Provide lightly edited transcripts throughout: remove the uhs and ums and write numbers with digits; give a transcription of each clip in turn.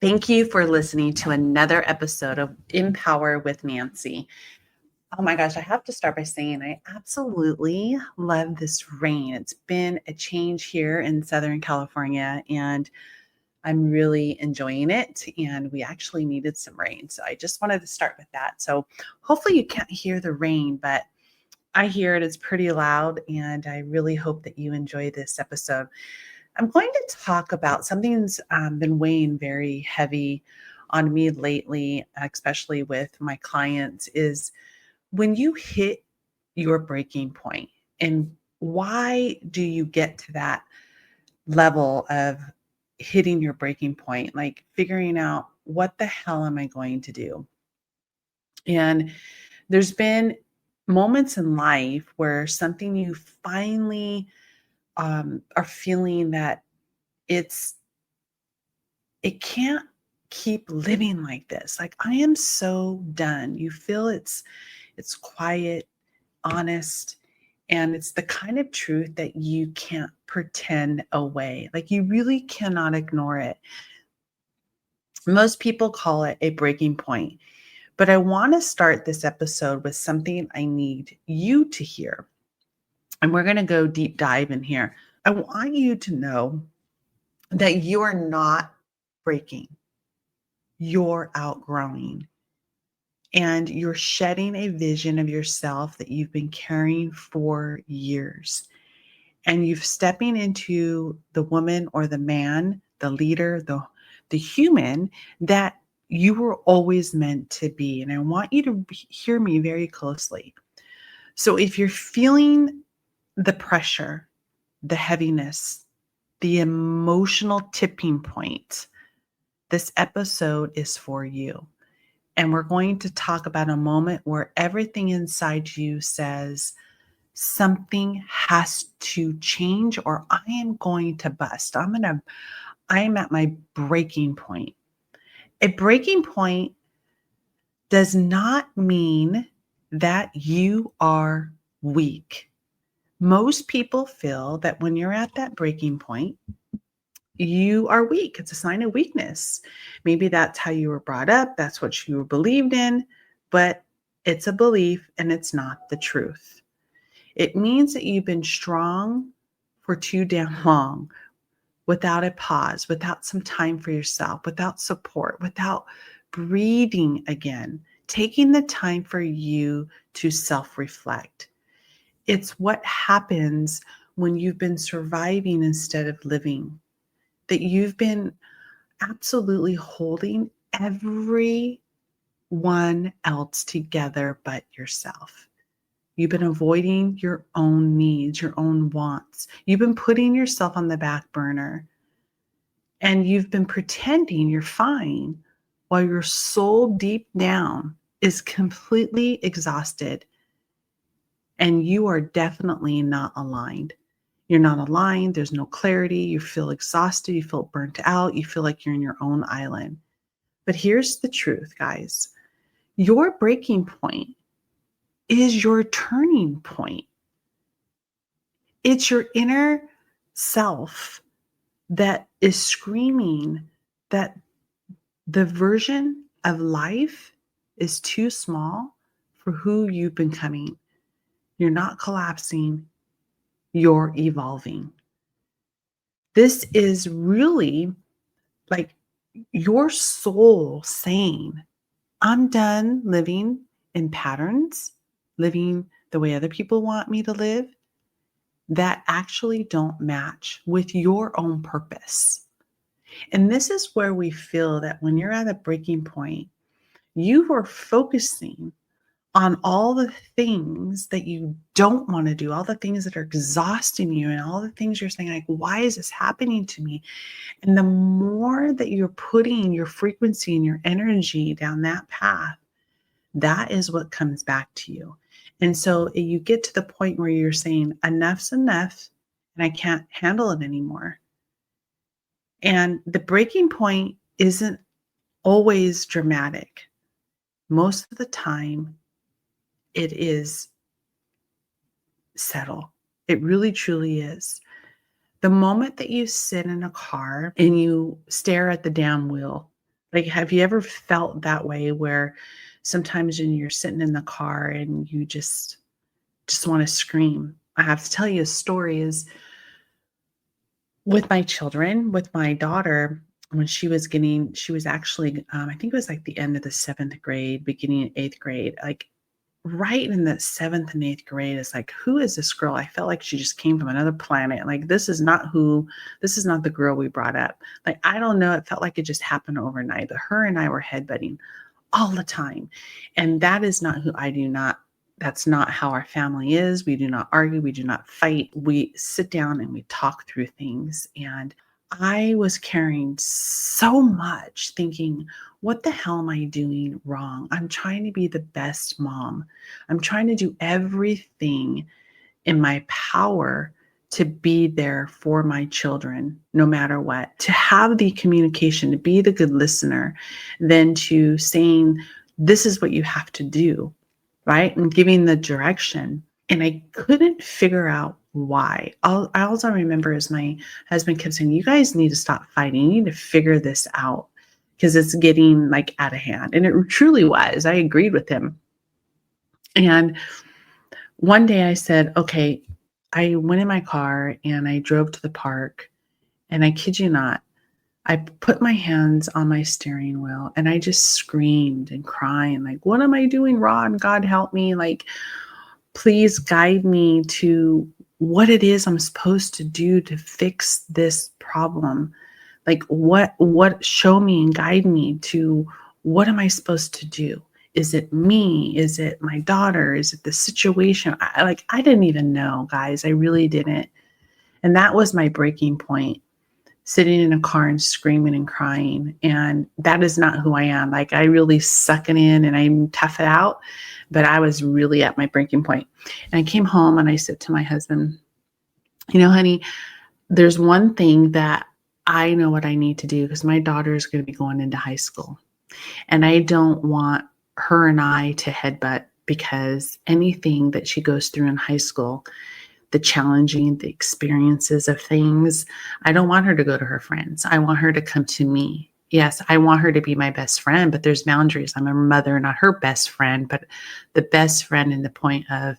Thank you for listening to another episode of Empower with Nancy. Oh my gosh, I have to start by saying I absolutely love this rain. It's been a change here in Southern California, and I'm really enjoying it. And we actually needed some rain. So I just wanted to start with that. So hopefully you can't hear the rain, but I hear it. It's pretty loud, and I really hope that you enjoy this episode. I'm going to talk about something that's been weighing very heavy on me lately, especially with my clients, is when you hit your breaking point, and why do you get to that level of hitting your breaking point, like figuring out what the hell am I going to do? And there's been moments in life where something you finally are feeling that it's it can't keep living like this. Like, I am so done. You feel it's quiet, honest, and it's the kind of truth that you can't pretend away. Like, you really cannot ignore it. Most people call it a breaking point, but I want to start this episode with something I need you to hear. And we're going to go deep dive in here. I want you to know that you are not breaking. You're outgrowing, and you're shedding a vision of yourself that you've been carrying for years. And you've stepping into the woman or the man, the leader, the human that you were always meant to be. And I want you to hear me very closely. So if you're feeling the pressure, the heaviness, the emotional tipping point, this episode is for you. And we're going to talk about a moment where everything inside you says something has to change, or I am going to bust. I am at my breaking point. A breaking point does not mean that you are weak. Most people feel that when you're at that breaking point, you are weak. It's a sign of weakness. Maybe that's how you were brought up. That's what you believed in, but it's a belief and it's not the truth. It means that you've been strong for too damn long without a pause, without some time for yourself, without support, without breathing again, taking the time for you to self-reflect. It's what happens when you've been surviving instead of living, that you've been absolutely holding everyone else together but yourself. You've been avoiding your own needs, your own wants. You've been putting yourself on the back burner, and you've been pretending you're fine while your soul deep down is completely exhausted, and you are definitely not aligned. You're not aligned. There's no clarity. You feel exhausted. You feel burnt out. You feel like you're in your own island. But here's the truth, guys. Your breaking point is your turning point. It's your inner self that is screaming that the version of life is too small for who you've been becoming. You're not collapsing, you're evolving. This is really like your soul saying, I'm done living in patterns, living the way other people want me to live that actually don't match with your own purpose. And this is where we feel that when you're at a breaking point, you are focusing on all the things that you don't want to do, all the things that are exhausting you, and all the things you're saying, like, why is this happening to me? And the more that you're putting your frequency and your energy down that path, that is what comes back to you. And so you get to the point where you're saying, enough's enough, and I can't handle it anymore. And the breaking point isn't always dramatic. Most of the time, it is subtle. It really, truly is. The moment that you sit in a car and you stare at the damn wheel Like, have you ever felt that way where sometimes when you're sitting in the car and you just want to scream? I have to tell you a story is with my children, with my daughter, when she was actually, I think it was like the end of the 7th grade, beginning of 8th grade, like right in the 7th and 8th grade, it's like, who is this girl? I felt like she just came from another planet. Like, this is not the girl we brought up. Like, I don't know. It felt like it just happened overnight, but her and I were headbutting all the time. And that is not who I do not, that's not how our family is. We do not argue. We do not fight. We sit down and we talk through things. And I was carrying so much thinking, what the hell am I doing wrong? I'm trying to be the best mom. I'm trying to do everything in my power to be there for my children, no matter what, to have the communication, to be the good listener, then to saying, this is what you have to do, right? And giving the direction. And I couldn't figure out why. All I remember is my husband kept saying, you guys need to stop fighting. You need to figure this out because it's getting like out of hand. And it truly was. I agreed with him. And one day I said, okay, I went in my car and I drove to the park, and I kid you not, I put my hands on my steering wheel and I just screamed and crying, like, what am I doing wrong? God help me. Like, please guide me to what it is I'm supposed to do to fix this problem. Like, what show me and guide me to what am I supposed to do? Is it me? Is it my daughter? Is it the situation? I didn't even know, guys. I really didn't. And that was my breaking point, sitting in a car and screaming and crying. And that is not who I am. Like, I really suck it in and I tough it out, but I was really at my breaking point. And I came home and I said to my husband, honey, there's one thing that I know what I need to do because my daughter is going to be going into high school. And I don't want her and I to headbutt because anything that she goes through in high school, the experiences of things, I don't want her to go to her friends. I want her to come to me. Yes, I want her to be my best friend, but there's boundaries. I'm a mother, not her best friend, but the best friend in the point of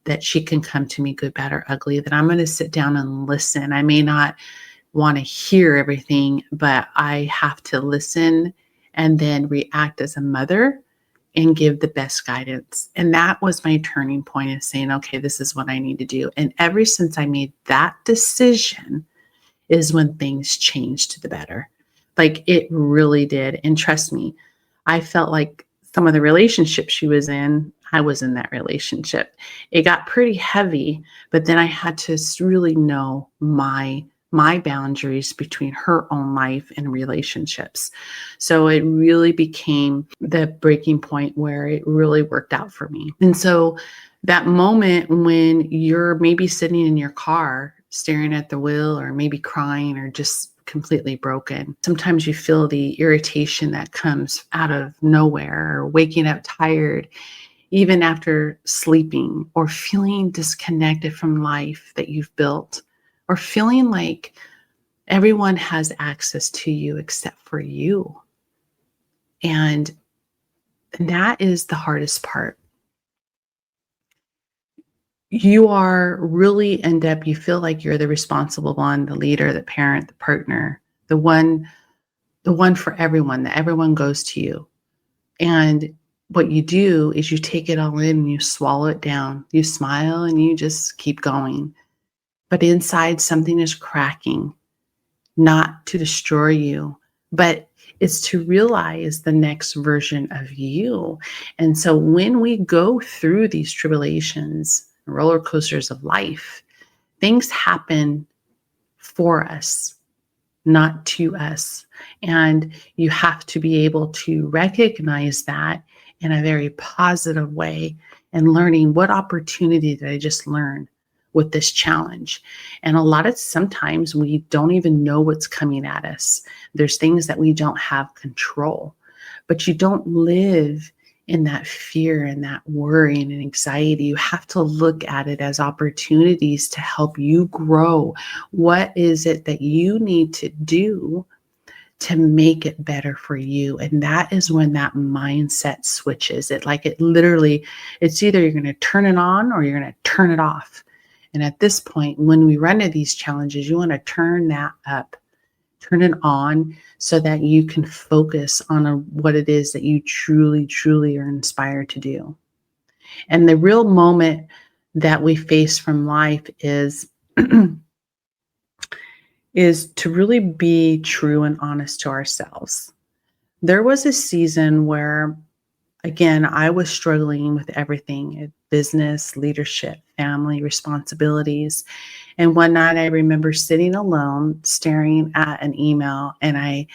that she can come to me good, bad, or ugly, that I'm going to sit down and listen. I may not want to hear everything, but I have to listen and then react as a mother and give the best guidance. And that was my turning point of saying, okay, this is what I need to do. And ever since I made that decision is when things changed to the better. Like, it really did. And trust me, I felt like some of the relationships she was in, I was in that relationship. It got pretty heavy, but then I had to really know my boundaries between her own life and relationships. So it really became the breaking point where it really worked out for me. And so that moment when you're maybe sitting in your car staring at the wheel or maybe crying or just completely broken, sometimes you feel the irritation that comes out of nowhere, or waking up tired even after sleeping, or feeling disconnected from life that you've built, or feeling like everyone has access to you except for you. And that is the hardest part. You are really end up, you feel like you're the responsible one, the leader, the parent, the partner, the one for everyone, that everyone goes to you. And what you do is you take it all in and you swallow it down. You smile and you just keep going. But inside, something is cracking, not to destroy you, but it's to realize the next version of you. And so when we go through these tribulations, roller coasters of life, things happen for us, not to us. And you have to be able to recognize that in a very positive way, and learning, what opportunity did I just learn with this challenge? And sometimes we don't even know what's coming at us. There's things that we don't have control, but you don't live in that fear and that worry and anxiety. You have to look at it as opportunities to help you grow. What is it that you need to do to make it better for you. And that is when that mindset switches. It literally, it's either you're going to turn it on or you're going to turn it off. And at this point, when we run into these challenges, you want to turn that up, turn it on so that you can focus on what it is that you truly, truly are inspired to do. And the real moment that we face from life is to really be true and honest to ourselves. There was a season where, again, I was struggling with everything: business, leadership, family, responsibilities. And one night I remember sitting alone, staring at an email, and I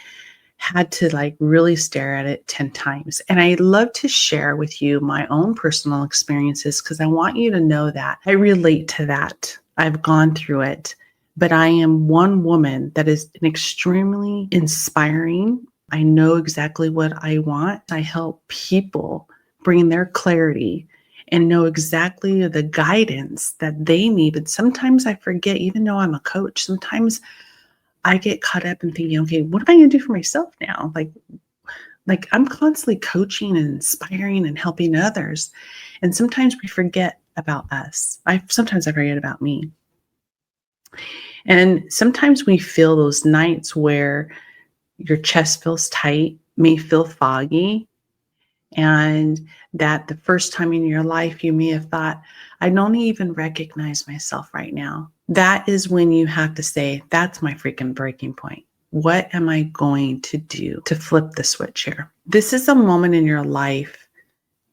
had to really stare at it 10 times. And I love to share with you my own personal experiences because I want you to know that I relate to that. I've gone through it, but I am one woman that is an extremely inspiring. I know exactly what I want. I help people bring their clarity and know exactly the guidance that they need. But sometimes I forget, even though I'm a coach, sometimes I get caught up in thinking, okay, what am I going to do for myself now? Like I'm constantly coaching and inspiring and helping others. And sometimes we forget about us. Sometimes I forget about me. And sometimes we feel those nights where your chest feels tight, may feel foggy, and that the first time in your life you may have thought, I don't even recognize myself right now. That is when you have to say, that's my freaking breaking point. What am I going to do to flip the switch here? This is a moment in your life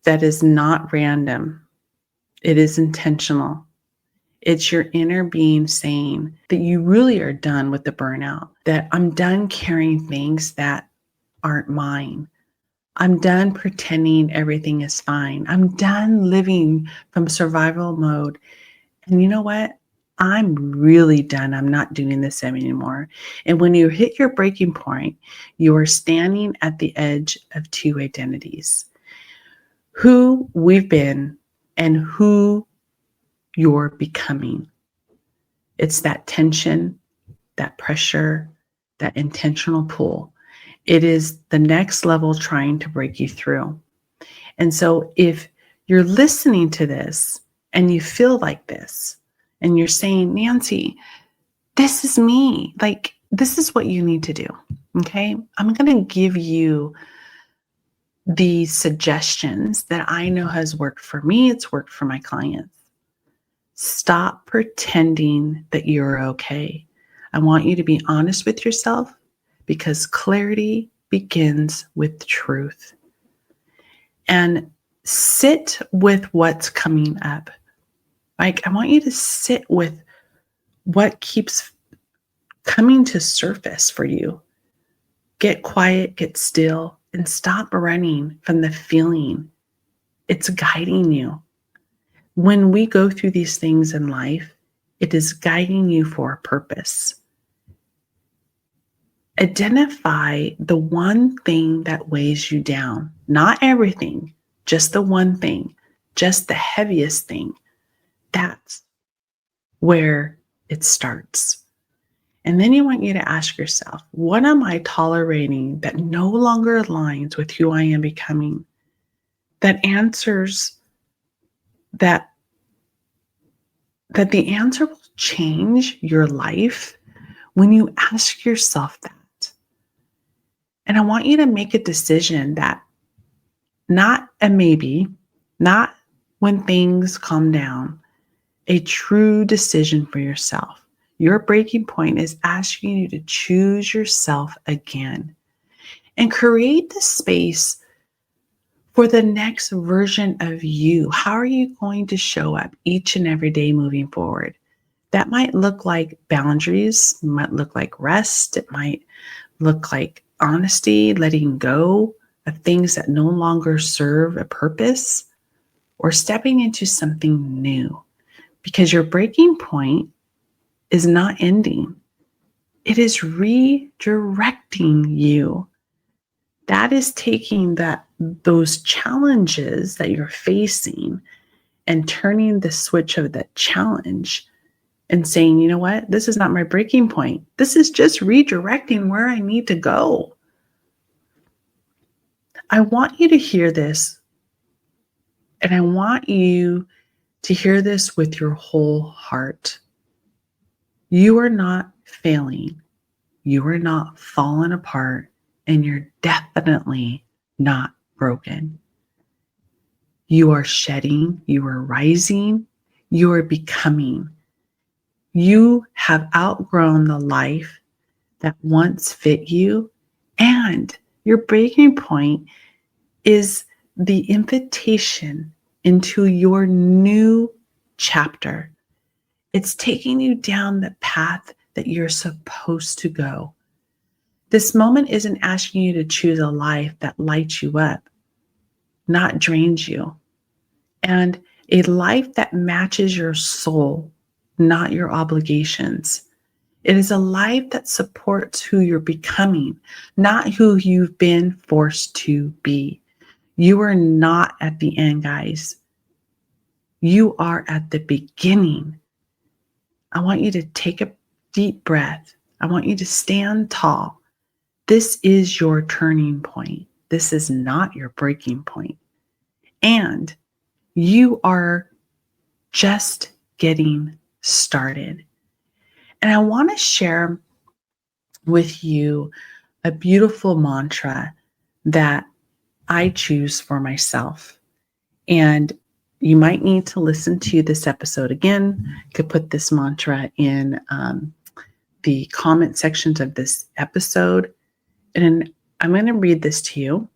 that is not random. It is intentional. It's your inner being saying that you really are done with the burnout, that I'm done carrying things that aren't mine. I'm done pretending everything is fine. I'm done living from survival mode. And you know what? I'm really done. I'm not doing this anymore. And when you hit your breaking point, you are standing at the edge of two identities: who we've been and who you're becoming. It's that tension, that pressure, that intentional pull. It is the next level trying to break you through. And so if you're listening to this and you feel like this and you're saying, Nancy, this is me. This is what you need to do. Okay. I'm going to give you the suggestions that I know has worked for me. It's worked for my clients. Stop pretending that you're okay. I want you to be honest with yourself because clarity begins with truth. And sit with what's coming up. I want you to sit with what keeps coming to surface for you. Get quiet, get still, and stop running from the feeling. It's guiding you. When we go through these things in life, it is guiding you for a purpose. Identify the one thing that weighs you down. Not everything, just the one thing, just the heaviest thing. That's where it starts. And then you want you to ask yourself, what am I tolerating that no longer aligns with who I am becoming? That answers that the answer will change your life when you ask yourself that. And I want you to make a decision that not a maybe, not when things calm down, a true decision for yourself. Your breaking point is asking you to choose yourself again and create the space for the next version of you. How are you going to show up each and every day moving forward? That might look like boundaries, it might look like rest, it might look like honesty, letting go of things that no longer serve a purpose, or stepping into something new. Because your breaking point is not ending. It is redirecting you. That is taking those challenges that you're facing and turning the switch of that challenge and saying, you know what? This is not my breaking point. This is just redirecting where I need to go. I want you to hear this, and I want you to hear this with your whole heart. You are not failing. You are not falling apart, and you're definitely not broken. You are shedding, you are rising, you are becoming. You have outgrown the life that once fit you, and your breaking point is the invitation into your new chapter. It's taking you down the path that you're supposed to go. This moment isn't asking you to choose a life that lights you up, not drains you, and a life that matches your soul, not your obligations. It is a life that supports who you're becoming, not who you've been forced to be. You are not at the end, guys. You are at the beginning. I want you to take a deep breath. I want you to stand tall. This is your turning point. This is not your breaking point. And you are just getting started. And I want to share with you a beautiful mantra that I choose for myself. And you might need to listen to this episode again. You could put this mantra in the comment sections of this episode. And I'm going to read this to you.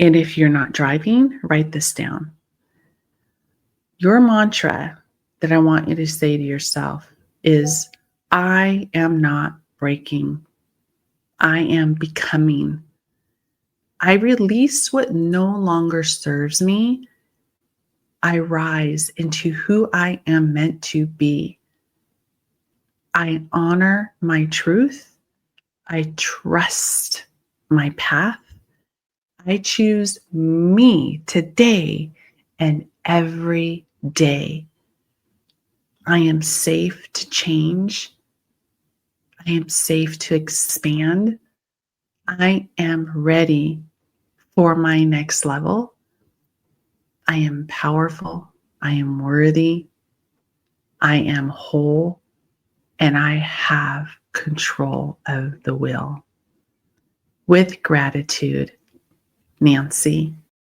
And if you're not driving, write this down. Your mantra that I want you to say to yourself is, I am not breaking. I am becoming. I release what no longer serves me. I rise into who I am meant to be. I honor my truth. I trust my path. I choose me today and every day. I am safe to change. I am safe to expand. I am ready for my next level. I am powerful. I am worthy. I am whole. And I have control of the will. With gratitude, Nancy.